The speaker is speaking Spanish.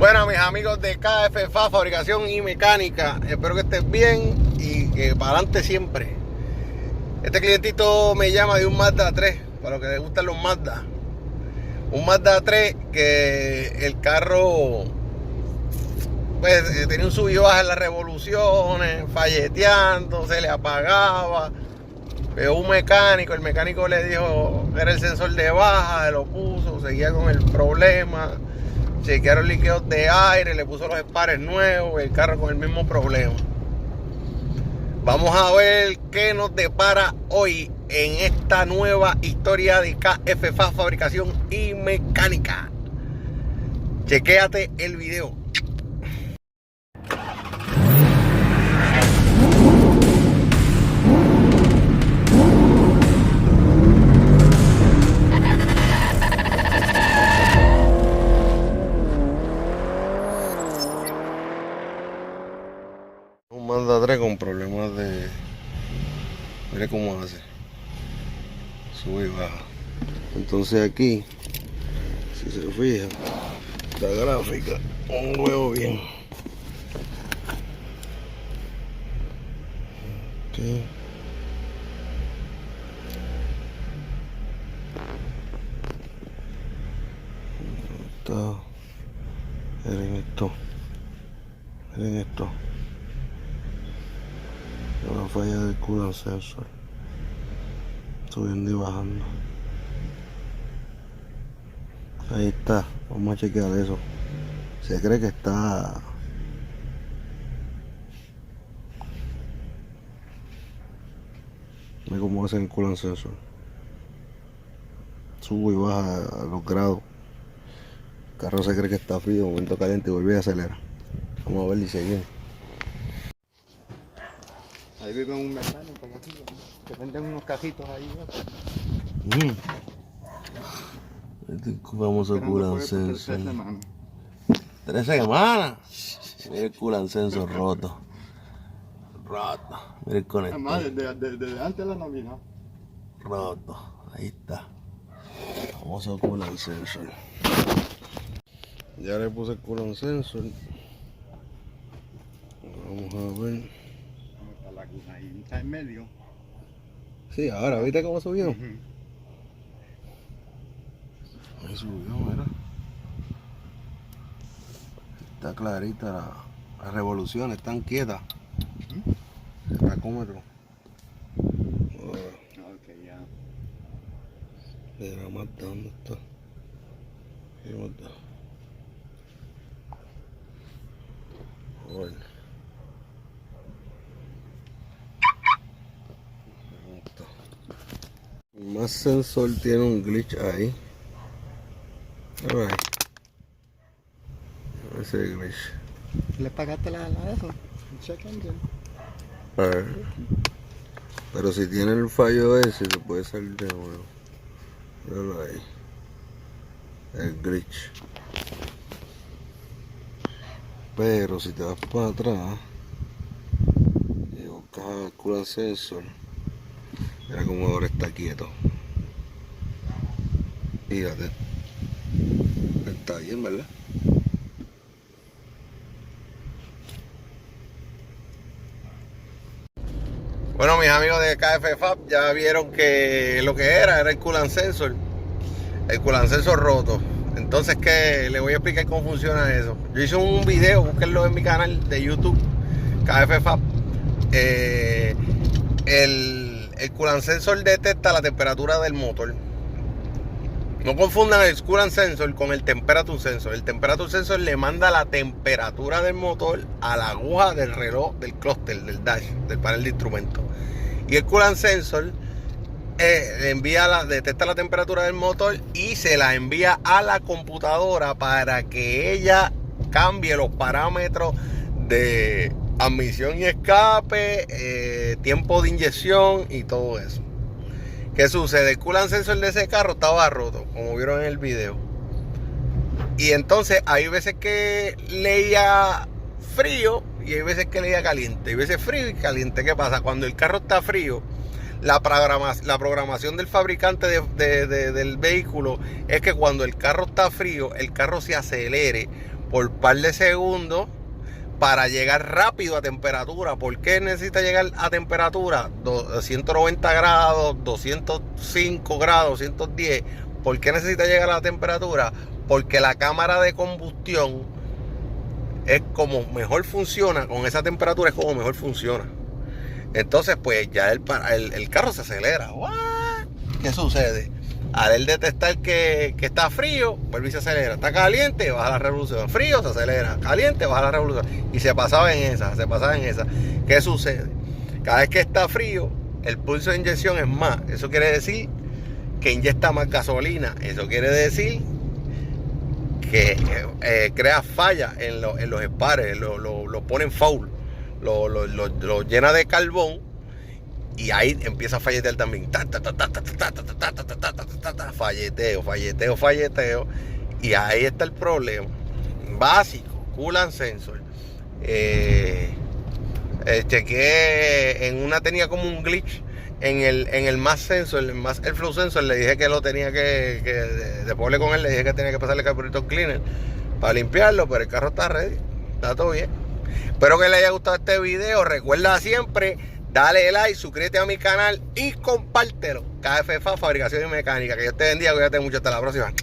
Bueno, mis amigos de KFFA, fabricación y mecánica, espero que estés bien y que para adelante siempre. Este clientito me llama de un Mazda 3, para los que les gustan los Mazda. Un Mazda 3 que el carro pues tenía un sub y baja en las revoluciones, falleteando, se le apagaba. Veo un mecánico, el mecánico le dijo que era el sensor de baja, se lo puso, seguía con el problema. Chequearon líquidos de aire, le puso los espares nuevos, el carro con el mismo problema. Vamos a ver qué nos depara hoy en esta nueva historia de KFFA, fabricación y mecánica. Chequéate el video. Un Mazda 3 con problemas de... Mire cómo hace. Sube y baja. Entonces aquí, si se fija, la gráfica, un huevo bien. Okay. Está. Miren esto. Miren esto. Una falla del coolant sensor, subiendo y bajando. Ahí está, vamos a chequear eso. Se cree que está mira cómo hace el coolant sensor, sube y baja a los grados. El carro se cree que está frío, momento caliente y vuelve a acelerar. Vamos a ver si se viene. Ahí vive un mecánico aquí, que venden unos cajitos ahí. Este famoso coolant sensor. 3 semanas. 3 semanas. Mira el coolant sensor roto. Mira el conector. Además, desde antes de la Navidad. Roto. Ahí está. Famoso coolant sensor. Ya le puse el coolant sensor. Vamos a ver. Está la laguna ahí, está en medio. Sí, ahora, ¿viste cómo subió? Uh-huh. Ahí subió, mira. Está clarita las revoluciones, están quietas. El tacómetro. Ok, ya. Mira, Mazda, ¿dónde está? Ahí Mazda. Bueno. Más sensor tiene un glitch ahí. Ese glitch. ¿Le pagaste la eso? El check engine. Pero si tiene el fallo ese, se puede salir de nuevo. Míralo ahí. El glitch. Pero si te vas para atrás y buscas el coolant sensor, mira cómo ahora está quieto. Fíjate. Está bien, ¿verdad? Bueno, mis amigos de KFFA ya vieron que lo que era el coolant sensor. El coolant sensor roto. Entonces, ¿qué? Le voy a explicar cómo funciona eso. Yo hice un video, búsquenlo en mi canal de YouTube, KFFA. El coolant sensor detecta la temperatura del motor. No confundan el coolant sensor con el temperature sensor. El temperature sensor le manda la temperatura del motor a la aguja del reloj, del clúster, del dash, del panel de instrumentos. Y el coolant sensor detecta la temperatura del motor y se la envía a la computadora para que ella cambie los parámetros de admisión y escape, tiempo de inyección y todo eso. ¿Qué sucede? El coolant sensor de ese carro estaba roto, como vieron en el video. Y entonces hay veces que leía frío y hay veces que leía caliente. Hay veces frío y caliente. ¿Qué pasa? Cuando el carro está frío, la programación del fabricante del vehículo es que cuando el carro está frío, el carro se acelere por par de segundos para llegar rápido a temperatura. ¿Por qué necesita llegar a temperatura? 190 grados, 205 grados, 210. ¿Por qué necesita llegar a la temperatura? Porque la cámara de combustión es como mejor funciona, con esa temperatura es como mejor funciona. Entonces, pues ya el carro se acelera. ¿What? ¿Qué sucede? Al él detectar que está frío, vuelve y se acelera. Está caliente, baja la revolución. Frío, se acelera. Caliente, baja la revolución. Y se pasaba en esa. ¿Qué sucede? Cada vez que está frío, el pulso de inyección es más. Eso quiere decir que inyecta más gasolina. Eso quiere decir que crea fallas en los espares, lo pone en foul, lo llena de carbón. Y ahí empieza a falletear también. Falleteo. Y ahí está el problema. Básico, coolant sensor. Chequeé, en una tenía como un glitch. En el mass sensor, el flow sensor, le dije que lo tenía después hablé con él, le dije que tenía que pasarle carburetor cleaner para limpiarlo, pero el carro está ready. Está todo bien. Espero que les haya gustado este video. Recuerda siempre, dale like, suscríbete a mi canal y compártelo. KF Fabricación y Mecánica. Que Dios te bendiga, cuídate mucho, hasta la próxima.